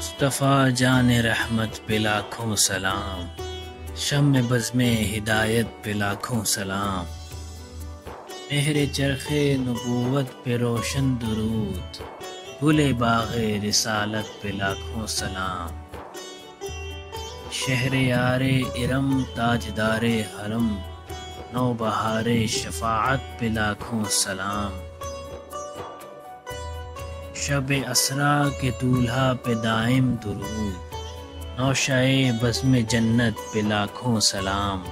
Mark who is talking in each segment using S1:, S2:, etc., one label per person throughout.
S1: مصطفیٰ جان رحمت پہ لاکھوں سلام، شمع بزم ہدایت پہ لاکھوں سلام، مہر چرخ نبوت پہ روشن درود، گل باغ رسالت پہ لاکھوں سلام، شہر یار ارم تاجدار حرم، نوبہار شفاعت پہ لاکھوں سلام، شب اسرا کے دولہا پہ دائم درود، نوشائے بزم جنت پہ لاکھوں سلام،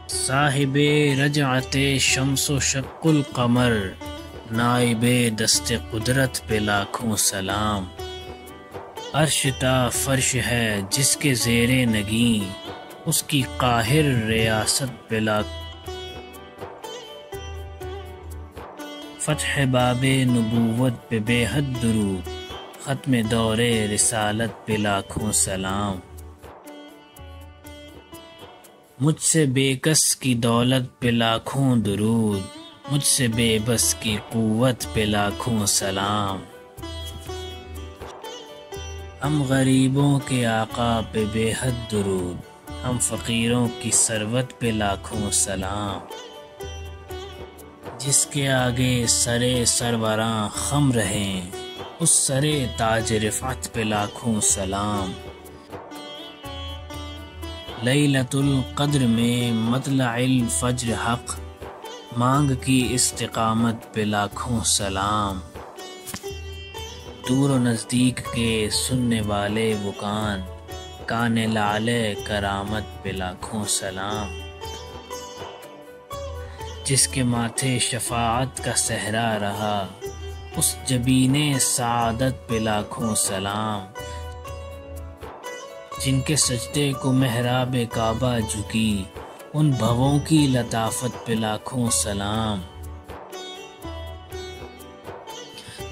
S1: صاحب رجعت شمس و شق القمر، نائب دست قدرت پہ لاکھوں سلام، عرش تا فرش ہے جس کے زیر نگیں، اس کی قاہر ریاست پہ لاکھوں، فتح باب نبوت پہ بے حد درود، ختم دور رسالت پہ لاکھوں سلام، مجھ سے بے کس کی دولت پہ لاکھوں درود، مجھ سے بے بس کی قوت پہ لاکھوں سلام، ہم غریبوں کے آقا پہ بے حد درود، ہم فقیروں کی ثروت پہ لاکھوں سلام، جس کے آگے سرے سروراں خم رہیں، اس سرے تاج رفعت پہ لاکھوں سلام، لیلۃ القدر میں مطلع الفجر حق، مانگ کی استقامت پہ لاکھوں سلام، دور و نزدیک کے سننے والے وہ کان لعل کرامت پہ لاکھوں سلام، جس کے ماتھے شفاعت کا صحرا رہا، اس جبین سعادت پہ لاکھوں سلام، جن کے سجدے کو محراب کعبہ جھکی، ان بھووں کی لطافت پہ لاکھوں سلام،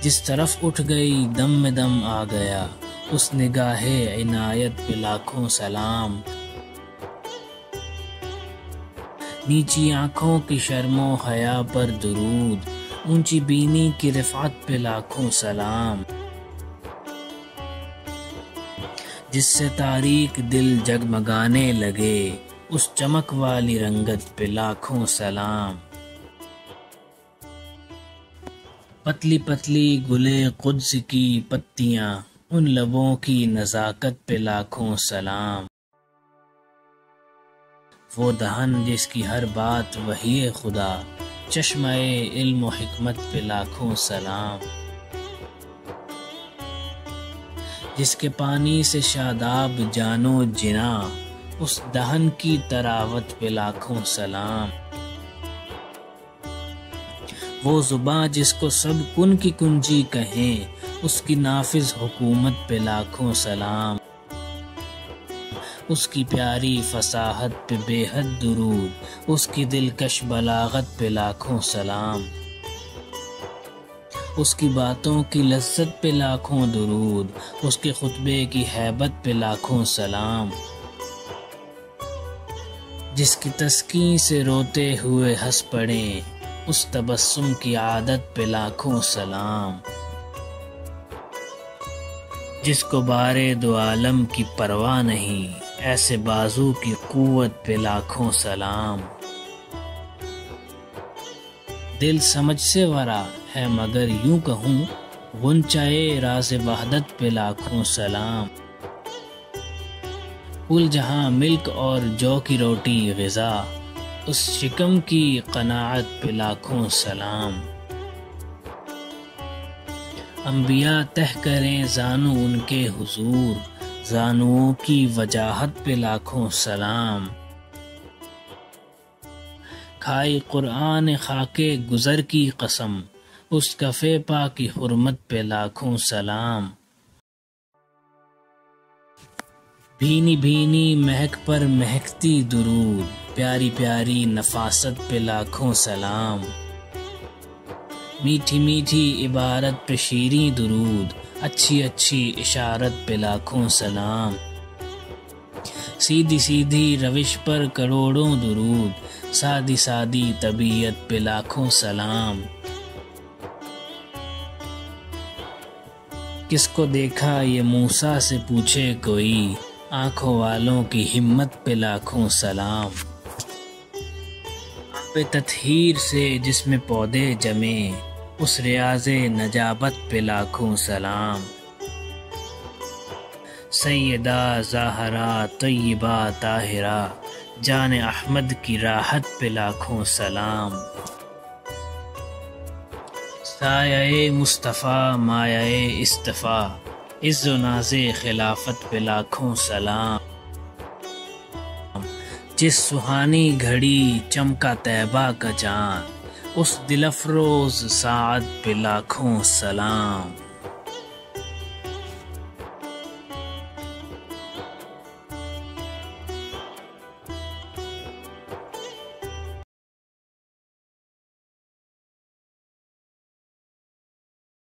S1: جس طرف اٹھ گئی دم میں دم آ گیا، اس نگاہ عنایت پہ لاکھوں سلام، نیچی آنکھوں کی شرم و حیا پر درود، اونچی بینی کی رفعت پہ لاکھوں سلام، جس سے تاریک دل جگمگانے لگے، اس چمک والی رنگت پہ لاکھوں سلام، پتلی پتلی گلے قدس کی پتیاں، ان لبوں کی نزاکت پہ لاکھوں سلام، وہ دہن جس کی ہر بات وحی خدا، چشمہ علم و حکمت پہ لاکھوں سلام، جس کے پانی سے شاداب جانو جنا، اس دہن کی تراوت پہ لاکھوں سلام، وہ زباں جس کو سب کن کی کنجی کہیں، اس کی نافذ حکومت پہ لاکھوں سلام، اس کی پیاری فصاحت پہ بے حد درود، اس کی دلکش بلاغت پہ لاکھوں سلام، اس کی باتوں کی لذت پہ لاکھوں درود، اس کے خطبے کی ہیبت پہ لاکھوں سلام، جس کی تسکین سے روتے ہوئے ہنس پڑیں، اس تبسم کی عادت پہ لاکھوں سلام، جس کو بارے دو عالم کی پرواہ نہیں، ایسے بازو کی قوت پہ لاکھوں سلام، دل سمجھ سے ورا ہے مگر یوں کہوں، غنچۂ راز وحدت پہ لاکھوں سلام، کل جہاں ملک اور جو کی روٹی غذا، اس شکم کی قناعت پہ لاکھوں سلام، انبیاء تہ کریں زانو ان کے حضور، زانوؤں کی وجاہت پہ لاکھوں سلام، کھائی قرآن خاک گزر کی قسم، اس کفے پا کی حرمت پہ لاکھوں سلام، بھینی بھینی مہک پر مہکتی درود، پیاری پیاری نفاست پہ لاکھوں سلام، میٹھی میٹھی عبارت پہ شیریں درود، اچھی اچھی اشارت پہ لاکھوں سلام، سیدھی سیدھی روش پر کروڑوں درود، سادی سادی طبیعت پہ لاکھوں سلام، کس کو دیکھا یہ موسیٰ سے پوچھے کوئی، آنکھوں والوں کی ہمت پہ لاکھوں سلام۔ آب تطہیر سے جس میں پودے جمے، اس ریاض نجابت پہ لاکھوں سلام۔ سیدہ زہرا طیبہ طاہرہ، جان احمد کی راحت پہ لاکھوں سلام۔ سایہ مصطفیٰ مایہ اصطفیٰ، عز و ناز خلافت پہ لاکھوں سلام۔ جس سہانی گھڑی چمکا طیبہ کا چاند، اس دل افروز ساعت پہ لاکھوں سلام۔